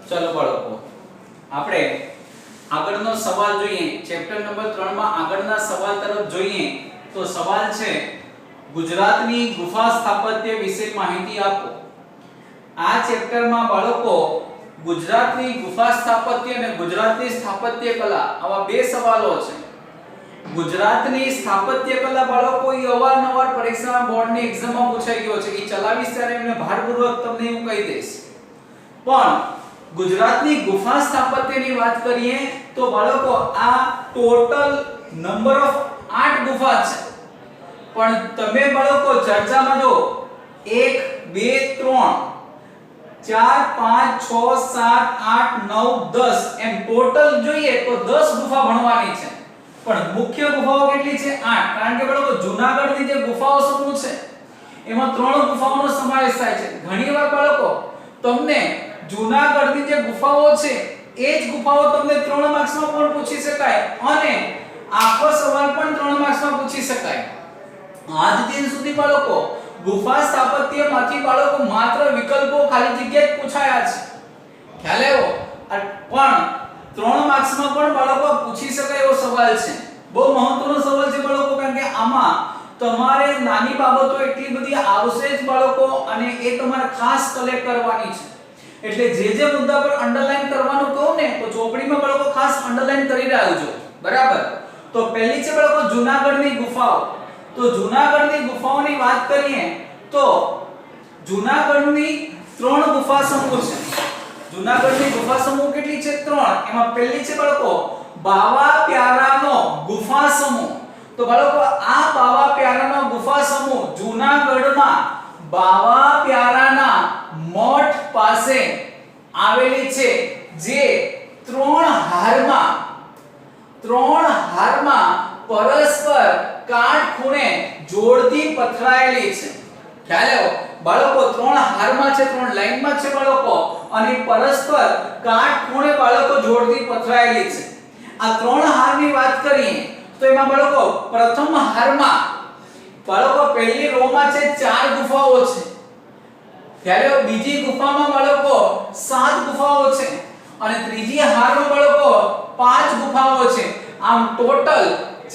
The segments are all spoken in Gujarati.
चलो बाळको આપણે આગળનો સવાલ જોઈએ ચેપ્ટર નંબર 3 માં આગળના સવાલ તરફ જોઈએ તો સવાલ છે ગુજરાતની ગુફા સ્થાપત્ય વિશે માહિતી આપો। આ ચેપ્ટરમાં બાળકો ગુજરાતની ગુફા સ્થાપત્ય અને ગુજરાતની સ્થાપત્ય કલા આવા બે સવાલો છે। ગુજરાતની સ્થાપત્ય કલા બાળકો ઈ અવારનવાર પરીક્ષા બોર્ડની એક્ઝામમાં પૂછાઈ ગયો છે। ઈ ચલાવીશ ત્યારે એમને ભારપૂર્વક તમને હું કહી દઈશ। પણ ગુજરાતની ગુફા સ્થાપત્યની વાત કરીએ તો બાળકો આ ટોટલ નંબર ઓફ 8 ગુફા છે। પણ તમે બાળકો ચર્ચામાં જો 1 2 3 4 5 6 7 8 9 10 એમ ટોટલ જોઈએ તો 10 ગુફા ભણવાની છે। પણ મુખ્ય ગુફાઓ કેટલી છે 8 કારણ કે બાળકો જૂનાગઢની જે ગુફાઓ સમૂહ છે એમાં 3 ગુફાઓનો સમાવેશ થાય છે। ઘણીવાર બાળકો તમને જૂનાગઢની જે ગુફાઓ છે એ જ ગુફાઓ તમને 3 માર્ક્સમાં પણ પૂછી શકાય અને આખો સવાલ પણ 3 માર્ક્સમાં પૂછી શકાય। આજ દિન સુધી બાળકો ગુફા સ્થાપત્યમાંથી બાળકો માત્ર વિકલ્પો ખાલી જગ્યા જ પૂછાયા છે। ખ્યાલ આવ્યો? પણ 3 માર્ક્સમાં પણ બાળકો પૂછી શકાય એવો સવાલ છે। બહુ મહત્વનો સવાલ છે બાળકો કારણ કે આમાં તમારે નાની બાબતો એટલી બધી આવશે જ બાળકો અને એ તમારે ખાસ કલેક્ટ કરવાની છે। એટલે જે મુદ્દા પર અંડરલાઈન કરવાનું કહું ને તો ચોપડીમાં બાળકો ખાસ અંડરલાઈન કરી રાખજો બરાબર। તો પહેલી છે બાળકો જૂનાગઢની ગુફાઓ। તો જૂનાગઢની ગુફાઓની વાત કરીએ તો જૂનાગઢની 3 ગુફા સમૂહ છે। જૂનાગઢની ગુફા સમૂહ કેટલી છે 3। એમાં પહેલી છે બાળકો બાવા પ્યારાનો ગુફા સમૂહ। તો બાળકો આ બાવા પ્યારાનો ગુફા સમૂહ જૂનાગઢમાં બાવા પ્યારાના મઠ પાસે આવેલી છે જે 3 હારમાં પરસ્પર કાટખૂણે જોડતી પથરાયેલી છે। ખ્યાલ આવ્યો બાળકો 3 હારમાં છે 3 લાઈનમાં છે બાળકો અને પરસ્પર કાટખૂણે બાળકો જોડતી પથરાયેલી છે। આ 3 હારની વાત કરીએ તો એમાં બાળકો પ્રથમ હારમાં બાળકો પહેલી રોમાં છે 4 ગુફાઓ છે। ત્યારે બીજી ગુફામાં બાળકો 7 ગુફાઓ છે અને ત્રીજી હારમાં બાળકો 5 ગુફાઓ છે। આમ ટોટલ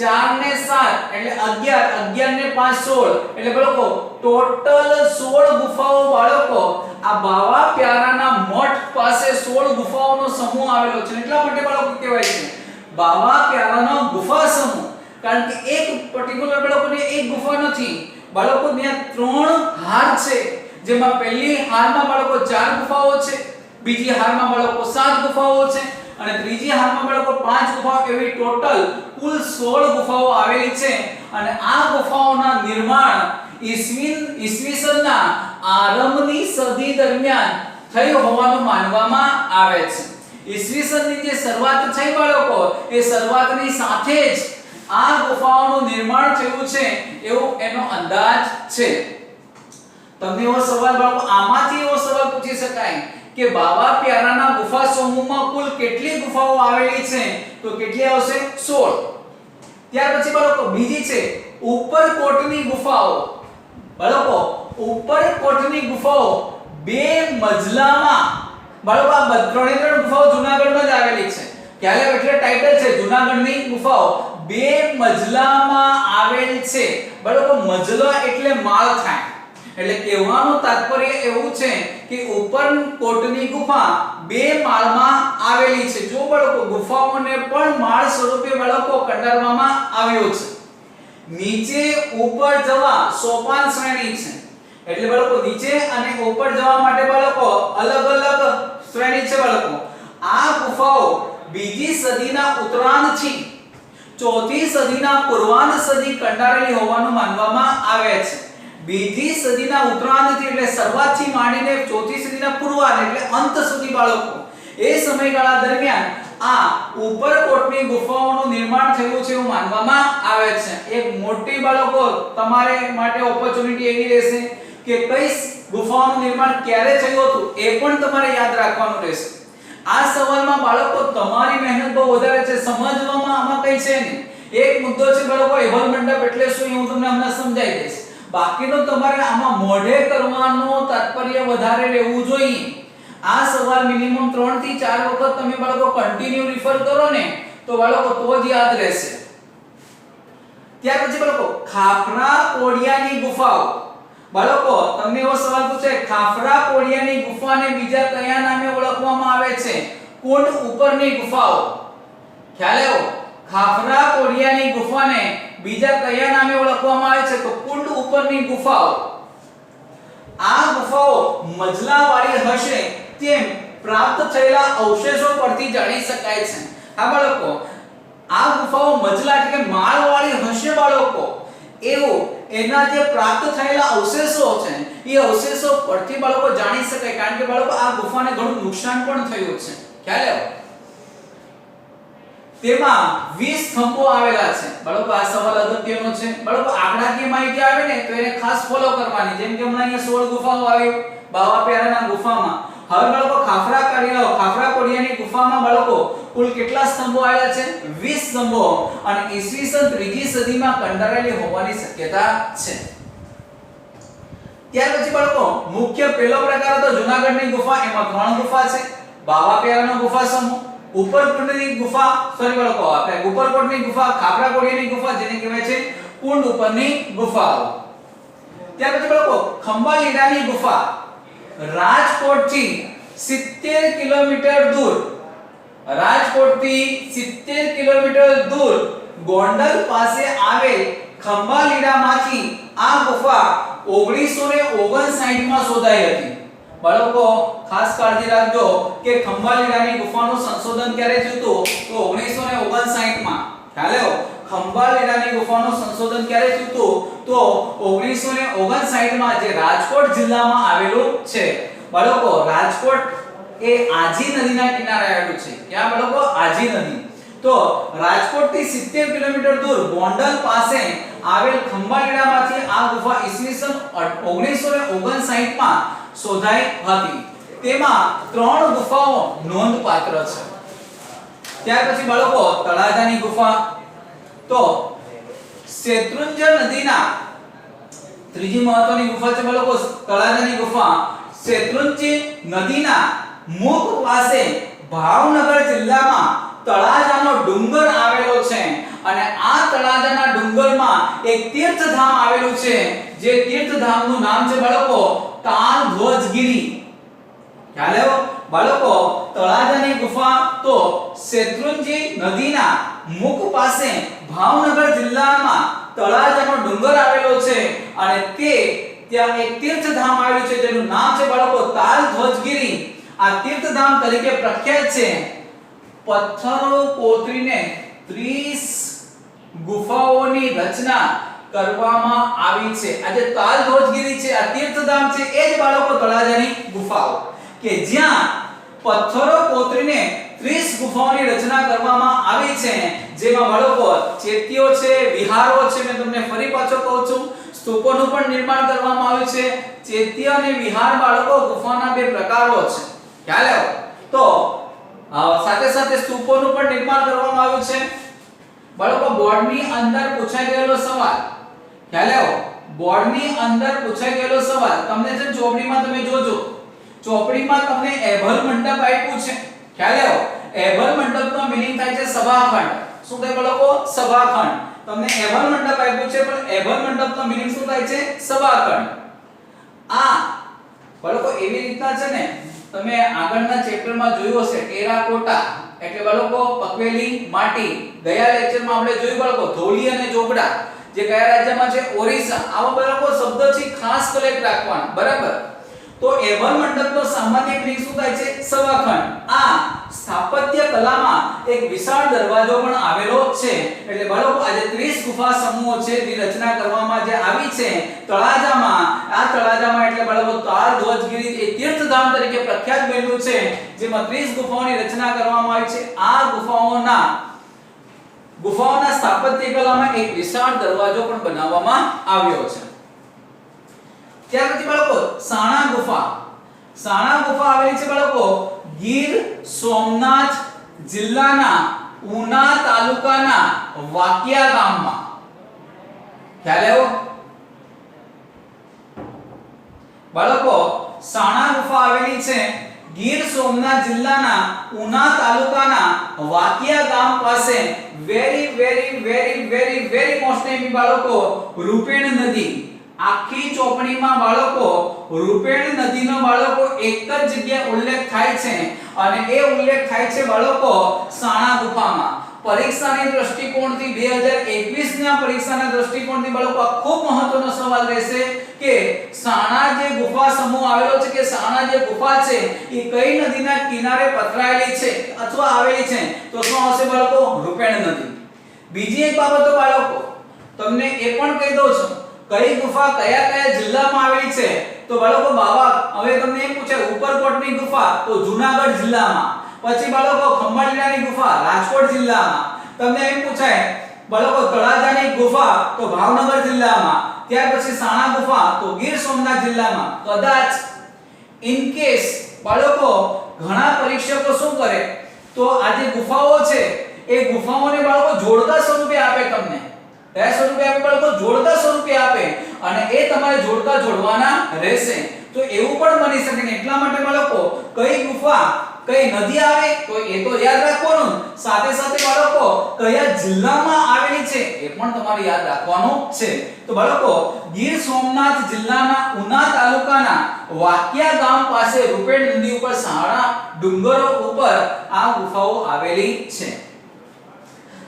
4 ને 7 એટલે 11 11 ને 5 16 એટલે બાળકો ટોટલ 16 ગુફાઓ બાળકો આ બાવા પ્યારાના મઠ પાસે 16 ગુફાઓનો સમૂહ આવેલો છે। એટલા માટે બાળકો કહેવાય છે બાવા પ્યારાનો ગુફા સમૂહ કારણ કે એક પર્ટિક્યુલર બાળકોની એક ગુફા નથી બાળકો ત્યાં 3 હાર છે જેમાં પહેલી હારમાં બાળકો 4 ગુફાઓ છે બીજી હારમાં બાળકો 7 ગુફાઓ છે અને ત્રીજી હારમાં બાળકો 5 ગુફાઓ એવી ટોટલ કુલ 16 ગુફાઓ આવેલી છે। અને આ ગુફાઓના નિર્માણ ઈસવીસનના આરંભની સદી દરમિયાન થઈ હોવાનું માનવામાં આવે છે। ઈસવીસનની જે શરૂઆત થઈ બાળકો એ શરૂઆતની સાથે જ આ ગુફાઓનું નિર્માણ થયું છે એવો એનો અંદાજ છે। તમને એવો સવાલ બાળકો આમાંથી એવો સવાલ પૂછી શકાય કે બાવા પ્યારાના ગુફા સમૂહમાં કુલ કેટલી ગુફાઓ આવેલી છે તો કેટલી આવશે 16। ત્યાર પછી બાળકો બીજી છે ઉપરકોટની ગુફાઓ। બાળકો ઉપરકોટની ગુફાઓ 2 મજલામાં બાળકો આ 3 ગુફાઓ જૂનાગઢમાં જ આવેલી છે। ક્યારે એટલે ટાઇટલ છે જૂનાગઢની ગુફાઓ 2 મજલામાં આવેલ છે। બાળકો મજલો એટલે માળ થાય એટલે કહેવાનું તાત્પર્ય એવું છે કે ઉપરકોટની ગુફા 2 માળમાં આવેલી છે। જો બાળકો ગુફાઓને પણ માળ સ્વરૂપે બાળકો કંડારવામાં આવ્યો છે। નીચે ઉપર જવા સોપાન શ્રેણી છે એટલે બાળકો નીચે અને ઉપર જવા માટે બાળકો અલગ અલગ શ્રેણી છે બાળકો। આ ગુફાઓ 2જી સદીના ઉત્તરાર્ધથી 4થી સદીના પૂર્વાર્ધ સુધી કંડારેલી હોવાનું માનવામાં આવે છે। 2જી સદીના ઉત્તરાર્ધથી એટલે શરૂઆતથી માંડીને 4થી સદીના પૂર્વાર્ધ એટલે અંત સુધી બાળકો એ સમયગાળા દરમિયાન આ ઉપરકોટની ગુફાઓનું નિર્માણ થયું છે એવું માનવામાં આવે છે। એક મોટી બાળકો તમારે માટે ઓપોર્ચ્યુનિટી એવી રહેશે કે કઈ ગુફાઓનું નિર્માણ ક્યારે થયું હતું એ પણ તમારે યાદ રાખવાનું રહેશે। આ સવાલમાં બાળકો તમારી મહેનત બહુ વધારે છે સમજવામાં આમાં કઈ છે નહીં। એક મુદ્દો છે બાળકો એવલ મંડપ એટલે શું હું તમને હમણાં સમજાવી દઈશ। બાકીનો તમારે આમાં મોઢે કરવાનો તાત્પર્ય વધારે રહેવું જોઈએ। આ સવાલ મિનિમમ 3 થી 4 વખત તમે બાળકો કન્ટિન્યુ રિફર કરો ને તો બાળકો તો જ યાદ રહેશે. ત્યાર પછી બાળકો ખાફરા કોડિયાની ગુફાઓ. બાળકો તમને એવો સવાલ પૂછે ખાફરા કોડિયાની ગુફાને બીજા કયા નામે ઓળખવામાં આવે છે? કુંડ ઉપરની ગુફાઓ. ખ્યાલ આવ્યો? ખાફરા કોડિયાની ગુફાને બીજા કયા નામે ઓળખવામાં આવે છે? તો કુંડ ઉપરની ગુફાઓ. આ ગુફાઓ મજલાવાળી હશે તેમ પ્રાપ્ત થયેલા અવશેષો પરથી જાણી શકાય છે. આ બાળકો આ ગુફાઓ મજલા એટલે કે માળવાળી હશે બાળકો, એવું એના જે પ્રાપ્ત થયેલા અવશેષો છે એ અવશેષો પરથી બાળકો જાણી શકાય. કારણ કે બાળકો આ ગુફાને ઘણું નુકસાન પણ થયું છે. ખ્યાલ આવ્યો? તેમાં 20 સ્તંભો આવેલા છે. બાળકો આ સવાલ અગત્યનો છે. બાળકો આંકડાકીય માહિતી આવે ને તો એને ખાસ ફોલો કરવાની. જેમ કે હમણાં અહીંયા 16 ગુફાઓ આવી બાવા પ્યારાના ગુફામાં. હવે બાળકો ખાફરા કોડિયાની ગુફામાં બાળકો કુલ કેટલા સ્તંભો આવેલા છે? 20 સ્તંભો, અને ઈસવીસન 3જી સદીમાં કંડારાયેલી હોવાની શક્યતા છે. ત્યાર પછી બાળકો મુખ્ય પહેલો પ્રકાર હતો જૂનાગઢની ગુફા. એમાં 3 ગુફા છે. બાવા પ્યારાનો ગુફા સમૂહ, ઉપરકોટની ગુફા, બાળકો આપણે ઉપરકોટની ગુફા, ખાફરા કોડિયાની ગુફા જેને કહેવાય છે કુંડ ઉપરની ગુફાઓ. ત્યાર પછી બાળકો ખંભાલીડાની ગુફા રાજકોટથી 70 કિલોમીટર દૂર, રાજકોટથી 70 કિલોમીટર દૂર ગોંડલ પાસે આવેલ ખંભાલીડામાંથી આ ગુફા 1959 માં શોધાઈ હતી. બાળકો ખાસ કાળજી રાખજો કે ખંભાલીડાની ગુફાનું સંશોધન ક્યારે થયું હતું? તો 1959 માં. ખ્યાલ આવ્યો? ખંભાલીડાની ગુફાનું સંશોધન ક્યારે થયું હતું? તો 1959 માં, જે રાજકોટ જિલ્લામાં આવેલું છે. બાળકો રાજકોટ એ આજી નદીના કિનારે આવેલું છે. ક્યાં બાળકો? આજી નદી. તો રાજકોટથી 70 કિલોમીટર દૂર ગોંડલ પાસે આવેલ ખંભાલીડામાંથી આ ગુફા ઈસવીસન 1959 માં શોધાઈ હતી. તેમાં 3 ગુફાઓ નોંધપાત્ર છે. ત્યાર પછી બાળકો તળાજાની ગુફા. તો શેત્રુંજય નદીના ત્રીજી મહત્વની ગુફા છે બાળકો તળાજાની ગુફા. શેત્રુંજય નદીના મુખ પાસે ભાવનગર જિલ્લામાં તળાજાનો ડુંગર આવેલો છે, અને આ તળાજાના ડુંગરમાં એક તીર્થધામ આવેલું છે, જે તીર્થધામનું નામ છે બાળકો તાલધ્વજગીરી. ખ્યાલ આવ્યો? બાળકો તળાજાની ગુફા તો શેત્રુંજય નદીના મુખ પાસે ભાવનગર જિલ્લામાં તળાજાનો ડુંગર આવેલો છે, અને તે ત્યાં એક તીર્થધામ આવેલું છે જેનું નામ છે બાળકો તાલધ્વજગીરી. આ તીર્થધામ તરીકે પ્રખ્યાત છે. પથ્થરો કોતરીને 30 ગુફાઓની રચના કરવામાં આવી છે. આ જે તાલધ્વજગીરી છે, આ તીર્થધામ છે, એ જ બાળકો તળાજાની ગુફાઓ કે જ્યાં પથ્થરો કોતરીને 30 ગુફાઓની રચના કરવામાં આવી છે. જેમાં બાળકો ચેતીઓ છે, વિહારો છે, મેં તમને ફરી પાછો કહું છું, સ્તૂપોનું પણ નિર્માણ કરવામાં આવ્યું છે. ચેત્ય અને વિહાર બાળકો ગુફાના 2 પ્રકારો છે. ખ્યાલ આવ્યો? તો સાથે સાથે સ્તૂપોનું પણ નિર્માણ કરવામાં આવ્યું છે. બાળકો બોર્ડની અંદર પૂછાઈ ગયેલો સવાલ. ખ્યાલ આવ્યો? બોર્ડની અંદર પૂછાઈ ગયેલો સવાલ તમને છે ચોપડીમાં તમે જોજો. ચોપડીમાં તમને એભલ મંડપ આપ્યું છે. ખ્યાલ આવ્યો? એભલ મંડપનો મીનિંગ થાય છે સભાખંડ. શું થાય બાળકો? સભાખંડ. તમને એભલ મંડપ આપ્યું છે, પણ એભલ મંડપનો મીનિંગ શું થાય છે? સભાખંડ. આ બાળકો એવી રીતના છે ને, તમે આગળના ચેપ્ટરમાં જોયું હશે ટેરાકોટા એટલે બાળકો પકવેલી માટી. ગયા લેક્ચરમાં આપણે જોયું બાળકો ધોલી અને જોગડા, જે કયા રાજ્યમાં છે? ઓરિસ્સા. આવા બાળકો શબ્દ છે ખાસ કલેક્ટ રાખવાના. બરાબર? તો એભલ મંડપનો સામાન્ય મીનિંગ શું થાય છે? સભાખંડ. આ સ્થાપત્ય કલામાં એક વિશાળ દરવાજો પણ આવેલો છે. એટલે બાળકો આજે 30 ગુફા સમૂહો છે જે રચના કરવામાં જે આવી છે તળાજામાં. આ તળાજામાં એટલે બાળકો તાલધ્વજગીરી એ તીર્થધામ તરીકે પ્રખ્યાત બન્યું છે, જેમાં 30 ગુફાઓની રચના કરવામાં આવી છે. આ ગુફાઓના સ્થાપત્ય કલામાં એક વિશાળ દરવાજો પણ બનાવવામાં આવ્યો છે. ત્યાર પછી બાળકો સાણા ગુફા. સાણા ગુફા આવેલી છે બાળકો ગીર સોમનાથ જિલ્લાના ઉના તાલુકાના વાકિયા ગામમાં. ખ્યાલ આવ્યો? બાળકો સાણા ગુફા આવેલી છે ગીર સોમનાથ જિલ્લાના ઉના તાલુકાના વાકિયા ગામ પાસે વેરી મોસ્ટ બાળકો રૂપેણ નદી આખી ચોપડીમાં બાળકો રૂપેણ નદીનો બાળકો એક જ જગ્યાએ ઉલ્લેખ થાય છે અને એ ઉલ્લેખ થાય છે બાળકો સાણા ગુફામાં. પરીક્ષાની દૃષ્ટિકોણથી 2021 ના પરીક્ષાના દૃષ્ટિકોણથી બાળકો આ ખૂબ મહત્વનો સવાલ રહેશે કે સાણા જે ગુફા સમૂહ આવેલો છે કે સાણા જે ગુફા છે એ કઈ નદીના કિનારે પથરાયેલી છે અથવા આવેલી છે તો શું આવશે બાળકો રૂપેણ નદી. બીજી એક બાબત બાળકો તમને એ પણ કહી દઉં છું કઈ ગુફા કયા જિલ્લામાં આવેલી છે તો બાળકો બાવા હવે તમને એમ પૂછે ઉપરકોટની ગુફા તો જૂનાગઢ જિલ્લામાં, પછી બાળકો ખંભાળિયાની ગુફા રાજકોટ જિલ્લામાં, તમને એમ પૂછાય બાળકો તળાજાની ગુફા તો ભાવનગર જિલ્લામાં, ત્યાર પછી સાણા ગુફા તો ગીર સોમનાથ જિલ્લામાં. કદાચ ઇન કેસ બાળકો ઘણા પરીક્ષકો શું કરે તો આ જે ગુફાઓ છે એ ગુફાઓને બાળકો જોડકા સ્વરૂપે આપે તમને. કયા સ્વરૂપે આપે બાળકો? જોડકા સ્વરૂપે આપે અને એ તમારે જોડકા જોડવાના રહેશે. તો એવું પણ બની શકે ને એટલા માટે બાળકો કઈ ગુફા કઈ નદી આવે તો એ તો યાદ રાખવાનું, સાથે સાથે બાળકો કયા જિલ્લામાં આવેલી છે એ પણ તમારે યાદ રાખવાનું છે. તો બાળકો ગીર સોમનાથ જિલ્લાના ઉના તાલુકાના વાકિયા ગામ પાસે રૂપેણ નદી ઉપર સાણા ડુંગરો ઉપર આ ગુફાઓ આવેલી છે.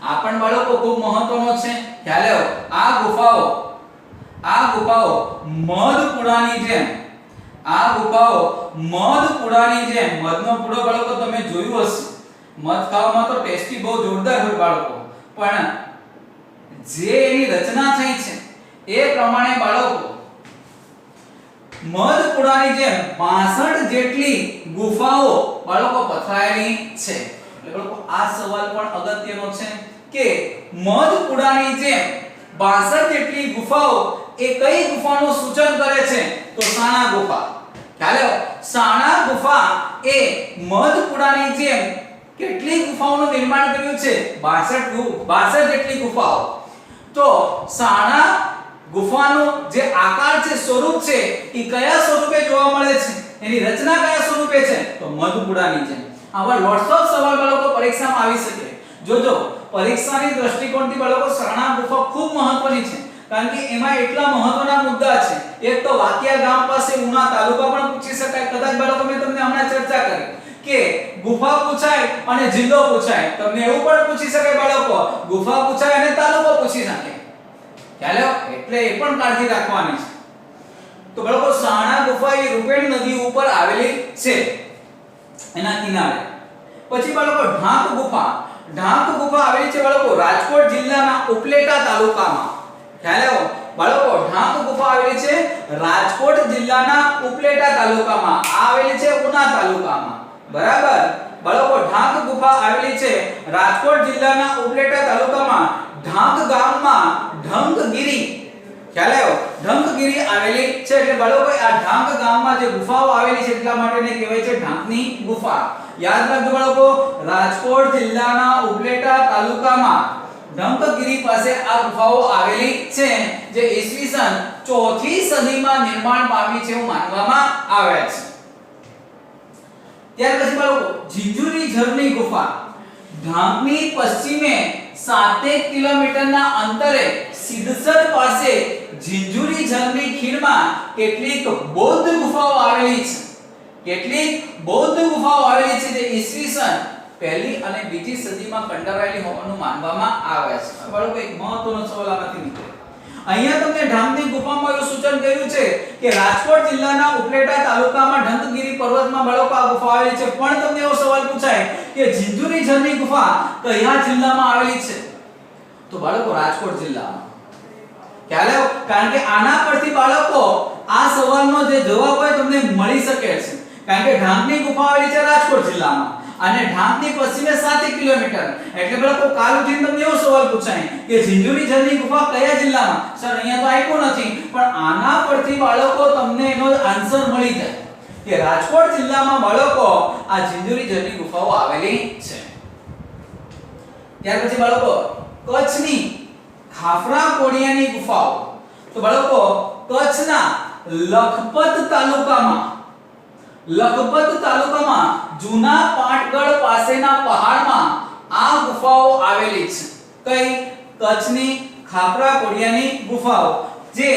આ પણ બાળકો ખૂબ મહત્વનો છે. ખ્યાલ આવ્યો? આ ગુફાઓ મધપુડાની જેમ મધપુડાની જેમ મધનો પૂડો બાળકો તમે જોયું હશે. મધ ખાવામાં તો ટેસ્ટી બહુ જોરદાર હોય બાળકો, પણ જે એની રચના થઈ છે એ પ્રમાણે બાળકો મધપુડાની જેમ 62 જેટલી ગુફાઓ બાળકો પથરાયેલી છે. એટલે બાળકો આ સવાલ પણ અગત્યનો છે કે મધપુડાની જેમ 62 જેટલી ગુફાઓ એ કઈ ગુફાનું સૂચન કરે છે તો સાણા ગુફા. ખ્યાલ આવ્યો? સાણા ગુફા એ મધપુડાની જેમ કેટલી ગુફાઓનું નિર્માણ કર્યું છે? 62 જેટલી ગુફાઓ. તો સાણા ગુફાનો જે આકાર છે, સ્વરૂપ છે, એ કયા સ્વરૂપે જોવા મળે છે? એની રચના કયા સ્વરૂપે છે? તો મધપુડાની જેમ. આવા લોટ્સ ઓફ સવાલ બાળકો પરીક્ષામાં આવી શકે. જોજો પરીક્ષાની દૃષ્ટિકોણથી બાળકો સાણા ગુફા ખૂબ મહત્વની છે, કારણ કે એમાં એટલા મહત્વના મુદ્દા છે. એક તો વાકિયા ગામ પાસે ઉના તાલુકા પણ પૂછી શકાય. કદાચ બાળકો મેં તમને હમણાં ચર્ચા કરી કે ગુફા પૂછાય અને જિલ્લો પૂછાય. તમને એવું પણ પૂછી શકાય બાળકો ગુફા પૂછાય અને તાલુકો પૂછી શકે. ખ્યાલ આવ્યો? એટલે એ પણ કાળજી રાખવાની છે. તો બાળકો સાણા ગુફા એ રૂપેણ નદી ઉપર આવેલી છે એના કિનારે. પછી બાળકો ઢાંક ગુફા આવેલી છે બાળકો રાજકોટ જિલ્લાના ઉપલેટા તાલુકામાં. ખ્યાલ આવ્યો? બાળકો ઢાંક ગુફા આવેલી છે રાજકોટ જિલ્લાના ઉપલેટા તાલુકામાં. આ આવેલી છે ઉના તાલુકામાં. બરાબર? બાળકો ઢાંક ગુફા આવેલી છે રાજકોટ જિલ્લાના ઉપલેટા તાલુકામાં ઢાંક ગામમાં ઢંકગીરી. ખ્યાલ આવ્યો? ઢંકગીરી આવેલી છે. એટલે બાળકો આ ઢાંક ગામમાં જે ગુફાઓ આવેલી છે એટલા માટે એને કહેવાય છે ઢાંકની ગુફા. યાદ રાખજો બાળકો રાજકોટ જિલ્લાના ઉપલેટા તાલુકામાં ઢંકગીરી પાસે આ ગુફાઓ આવેલી છે જે ઈસવીસન 4થી સદીમાં નિર્માણ પામી છે એવું માનવામાં આવે છે. ત્યાર પછી બાળકો ઝિંઝુરી ઝરની ગુફા ઢાંકની પશ્ચિમે 7 કિલોમીટરના અંતરે સિદ્ધસર પાસે ઝિંઝુરી ઝરની ખીણમાં કેટલીક બૌદ્ધ ગુફાઓ આવેલી છે. કેટલીક બૌદ્ધ ગુફાઓ આવેલી છે જે ઈસવીસન 1લી અને 2જી સદીમાં કંડારાયેલી હોવાનું માનવામાં આવે છે. બાળકો એક મહત્વનો સવાલ આમાંથી નીકળે. અહીંયા તમને ઢાંકની ગુફામાં એવું સૂચન કર્યું છે કે રાજકોટ જિલ્લાના ઉપલેટા તાલુકામાં ઢંકગીરી પર્વતમાં બાળકો આ ગુફા આવેલી છે. પણ તમને એવો સવાલ પૂછાય કે ઝિંઝુરી ઝરની ગુફા કયા જિલ્લામાં આવેલી છે? તો બાળકો રાજકોટ જિલ્લામાં. ખ્યાલ આવ્યો? કારણ કે આના પરથી બાળકો આ સવાલનો જે જવાબ હોય તમને મળી શકે છે. કારણ કે ઢાંકની ગુફા આવેલી છે રાજકોટ જિલ્લામાં અને ઢાંકની પશ્ચિમે 7 કિલોમીટર. એટલે બાળકો કાલ ઉઠીને તમને એવો સવાલ પૂછાય કે ઝિંઝુરી ઝરની ગુફા કયા જિલ્લામાં? સર અહીંયા તો આપ્યું નથી, પણ આના પરથી બાળકો તમને એનો આન્સર મળી જાય કે રાજકોટ જિલ્લામાં બાળકો આ ઝિંઝુરી ઝરની ગુફાઓ આવેલી છે. ત્યાર પછી બાળકો કચ્છની ખાફરા કોડિયાની ગુફાઓ. તો બાળકો કચ્છના લખપત તાલુકામાં જૂના પાટગઢ પાસેના પહાડમાં આ ગુફાઓ આવેલી છે. કઈ? કચ્છની ખાપરા કોડિયાની ગુફાઓ, જે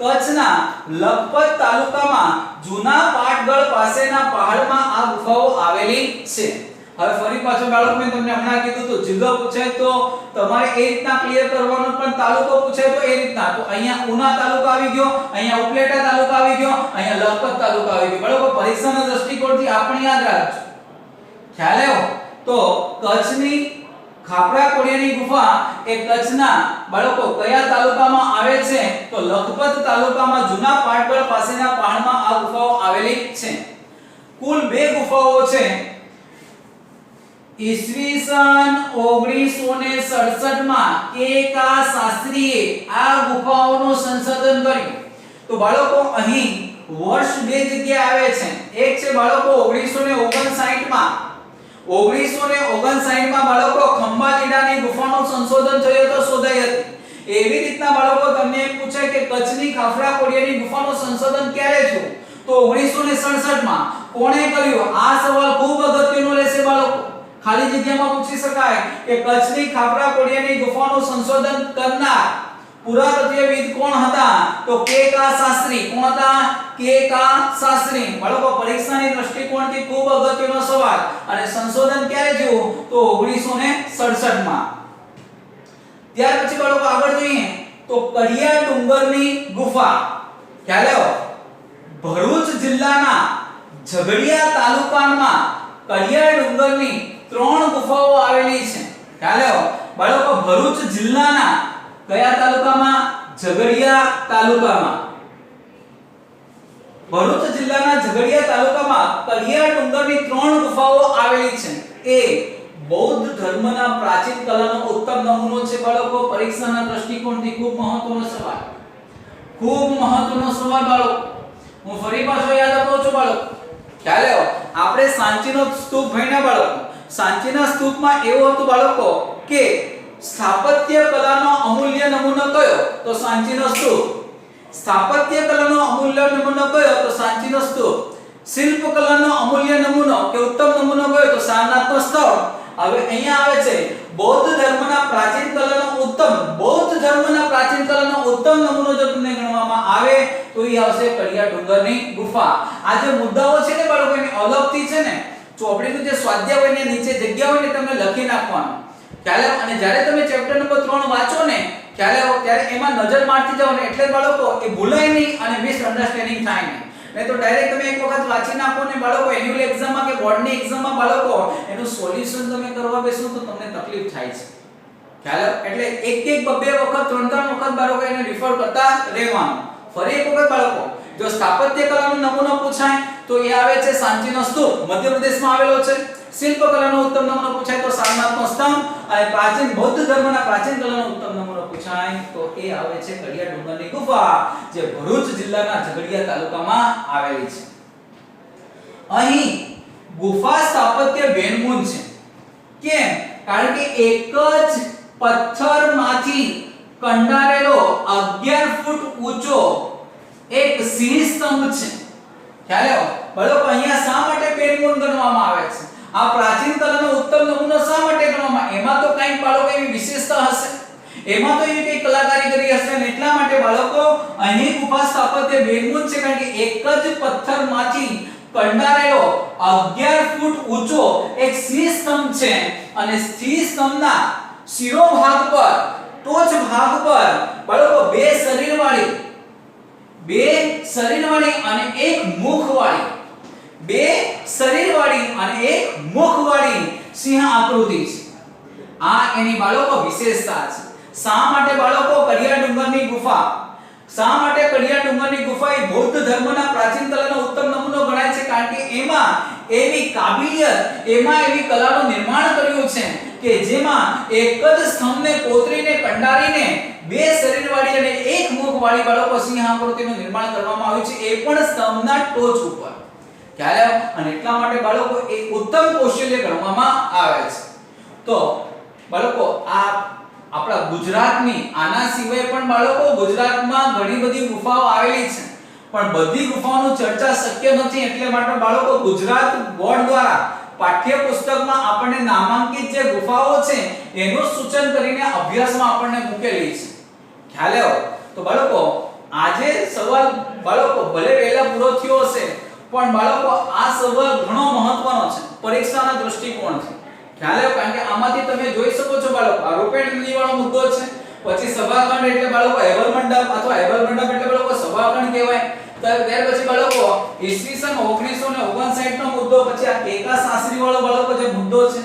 કચ્છના લખપત તાલુકામાં જૂના પાટગઢ પાસેના પહાડમાં આ ગુફાઓ આવેલી છે. હવે ફરી પાછો બાળકો મેં તમને હમણાં કીધું તો જિલ્લો પૂછે તો તમારે એ રીતના ક્લિયર કરવાનું, પણ તાલુકો પૂછે તો એ રીતના. તો અહીંયા ઉના તાલુકો આવી ગયો, અહીંયા ઉપલેટા તાલુકો આવી ગયો, અહીંયા લખપત તાલુકો આવી ગયો. બાળકો પરીક્ષાના દૃષ્ટિકોણથી આપણે યાદ રાખજો. ખ્યાલ આવ્યો? તો કચ્છની ખાપરા કોડિયાની ગુફા એ કચ્છના બાળકો કયા તાલુકામાં આવે છે? તો લખપત તાલુકામાં જૂના પાટગઢ પાસેના પહાડમાં આ ગુફાઓ આવેલી છે. કુલ 2 ગુફાઓ છે. ઈસવીસન 1967 માં કે.કા. શાસ્ત્રીએ આ ગુફાઓનું સંશોધન કર્યું. તો બાળકો અહીં વર્ષ 2 જગ્યાએ આવે છે. એક છે બાળકો 1959 માં 1959 માં બાળકો ખંભાતીડાની ગુફાનું સંશોધન થયું તો શોધાઈ હતી. એવી રીતના બાળકો તમને એમ પૂછે કે કચ્છની ખાપરા કોડિયાની ગુફાનું સંશોધન ક્યારે થયું? તો 1967 માં. કોણે કર્યું? આ સવાલ ખૂબ અગત્યનો રહેશે બાળકો. ખાલી જગ્યામાં પૂછી શકાય કે કચ્છની ખાપરા કોડિયાની ગુફાનું સંશોધન કરનાર પુરાતત્વવિદ કોણ હતા? તો કે.કા. શાસ્ત્રી. કોણ હતા? કે.કા. શાસ્ત્રી. બાળકો પરીક્ષાની દૃષ્ટિકોણથી ખૂબ અગત્યનો સવાલ. અને સંશોધન ક્યારે થયું? તો 1967 માં. ત્યાર પછી બાળકો આગળ જોઈએ તો કડિયા ડુંગરની ગુફા. ખ્યાલ આવ્યો? ભરૂચ જિલ્લાના ઝઘડિયા તાલુકામાં કડિયા ડુંગરની 3 ગુફાઓ આવેલી છે. ખ્યાલ આવ્યો? બાળકો ભરૂચ જિલ્લાના કયા તાલુકામાં? ઝઘડિયા તાલુકામાં. ભરૂચ જિલ્લાના ઝઘડિયા તાલુકામાં કડિયા ડુંગરની 3 ગુફાઓ આવેલી છે. એ બૌદ્ધ ધર્મના પ્રાચીન કલાનો ઉત્તમ નમૂનો છે બાળકો. પરીક્ષાના દૃષ્ટિકોણથી ખૂબ મહત્વનો સવાલ. ખૂબ મહત્વનો સવાલ બાળકો. હું ફરી પાછો યાદ અપાવું છું બાળકો. ખ્યાલ આવ્યો? આપણે સાંચીનો સ્તૂપ ભણ્યા બાળકો. સાંચીના સ્તૂપમાં એવું હતું બાળકો કે સ્થાપત્ય કલાનો અમૂલ્ય નમૂનો કયો? તો સાંચીનો સ્તૂપ. સ્થાપત્ય કલાનો અમૂલ્ય નમૂનો કયો? તો સાંચીનો સ્તૂપ. શિલ્પ કલાનો અમૂલ્ય નમૂનો કે ઉત્તમ નમૂનો કયો? તો સારનાથનો સ્તંભ. હવે અહીંયા આવે છે બૌદ્ધ ધર્મના પ્રાચીન કલાનો ઉત્તમ નમૂનો જો તમને ગણવામાં આવે તો એ આવશે કડિયા ડુંગરની ગુફા. આ જે મુદ્દાઓ છે ને બાળકો એની અલગથી છે ને ચોપડીનું જે સ્વાધ્યાય હોય ને નીચે જગ્યા હોય ને તમને લખી નાખવાનું. ખ્યાલ આવ્યો? અને જ્યારે તમે ચેપ્ટર નંબર 3 વાંચો ને ખ્યાલ આવ્યો ત્યારે એમાં નજર મારતી જાઓ ને એટલે બાળકો એ ભૂલાય નહીં અને મિસઅન્ડરસ્ટેન્ડિંગ થાય નહીં. નહીં તો ડાયરેક્ટ તમે એક વખત વાંચી નાખો ને બાળકો એન્યુઅલ એક્ઝામમાં કે બોર્ડની એક્ઝામમાં બાળકો એનું સોલ્યુશન તમે કરવા બેસો તો તમને તકલીફ થાય છે. ખ્યાલ આવ્યો? એટલે એક બે વખત 3 વખત બાળકો એને રિફર કરતા રહેવાનું. ફરી એક વખત બાળકો જો સ્થાપત્ય કલાનો નમૂનો પૂછાય તો એ આવે છે સાંચીનો સ્તૂપ, મધ્યપ્રદેશમાં આવેલો છે. શિલ્પ કલાનો ઉત્તમ નમૂનો પૂછાય તો સારનાથનો સ્તંભ. અને પ્રાચીન બૌદ્ધ ધર્મના પ્રાચીન કલાનો ઉત્તમ નમૂનો પૂછાય તો એ આવે છે કડિયા ડુંગરની ગુફા, જે ભરૂચ જિલ્લાના ઝઘડિયા તાલુકામાં આવેલી છે. અહીં ગુફા સ્થાપત્ય બેનમૂન છે. કેમ? કારણ કે એક જ પથ્થરમાંથી કંડારેલો 11 ફૂટ ઊંચો એક સિંહ સ્તંભ છે. ખ્યાલ આવ્યો? બાળકો અહીંયા શા માટે બેનમૂન ગણવામાં આવે છે? આ પ્રાચીન કલાનો ઉત્તમ નમૂનો શા માટે ગણવામાં? એમાં તો કંઈક બાળકો એવી વિશેષતા હશે, એમાં તો એવી કંઈક કલાકારીગરી હશે ને એટલા માટે બાળકો અહીં ગુફા સ્થાપત્ય બેનમૂન છે. કારણ કે એક જ પથ્થરમાંથી કંડારેલો 11 ફૂટ ઊંચો એક સિંહ સ્તંભ છે. અને સિંહ સ્તંભના શિરોભાગ પર, ટોચ ભાગ પર બાળકો બે શરીરવાળી અને એક મુખવાળી સિંહ આકૃતિ છે. આ એની બાળકો વિશેષતા છે. શા માટે બાળકો કડિયા ડુંગરની ગુફા? શા માટે કડિયા ડુંગરની ગુફા એ બૌદ્ધ ધર્મના પ્રાચીન કલાનો ઉત્તમ નમૂનો ગણાય છે? કારણ કે એમાં એવી કાબિલિયત, એમાં એવી કલાનું નિર્માણ કર્યું છે કે જેમાં એક જ સ્તંભને કોતરીને કંડારીને બે શરીરવાળી અને એક મુખવાળી બાળકો સિંહ આકૃતિનું નિર્માણ કરવામાં આવ્યું છે, એ પણ સ્તંભના ટોચ ઉપર. ખ્યાલ આવ્યો? અને એટલા માટે બાળકો એ ઉત્તમ કૌશલ્ય ગણવામાં આવે છે. તો બાળકો આ આપણા ગુજરાતની આના સિવાય પણ બાળકો ગુજરાતમાં ઘણી બધી ગુફાઓ આવેલી છે, પણ બધી ગુફાઓની ચર્ચા શક્ય નથી. એટલે માટે બાળકો ગુજરાત બોર્ડ દ્વારા પાઠ્યપુસ્તકમાં આપણને નામાંકિત જે ગુફાઓ છે એનું સૂચન કરીને અભ્યાસમાં આપણને મૂકેલી છે. ખ્યાલ આવ્યો? તો બાળકો આજે સવાલ બાળકો ભલે વહેલા પૂરો થયો હશે પણ બાળકો આ સવાલ ઘણો મહત્વનો છે પરીક્ષાના દૃષ્ટિકોણથી. ખ્યાલ આવ્યો? કારણ કે આમાંથી તમે જોઈ શકો છો બાળકો આ રૂપેણ વાળો મુદ્દો છે. પછી સભાખંડ એટલે બાળકો હેબલ મંડપ અથવા હેબલ મંડપ એટલે બાળકો સભાખંડ કહેવાય. ત્યાર પછી બાળકો ઈસવીસન 1959 નો મુદ્દો, પછી આ કેકા શાસ્ત્રી વાળો બાળકો જે મુદ્દો છે.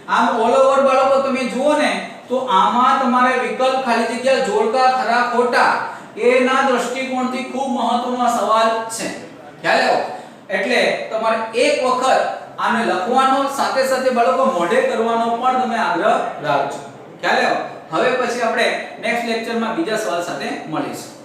આમ ઓલ ઓવર બાળકો તમે જુઓ ને તો આમાં તમારે વિકલ્પ ખાલી જગ્યા જોડકા ખરા ખોટા એના દૃષ્ટિકોણથી ખૂબ મહત્વનો સવાલ છે. ખ્યાલ આવ્યો? એટલે તમારે એક વખત આને લખવાનો સાથે સાથે બાળકો મોઢે કરવાનો પણ તમે આગ્રહ રાખજો. ખ્યાલ આવ્યો? હવે પછી આપણે નેક્સ્ટ લેક્ચરમાં બીજા સવાલ સાથે મળીશું.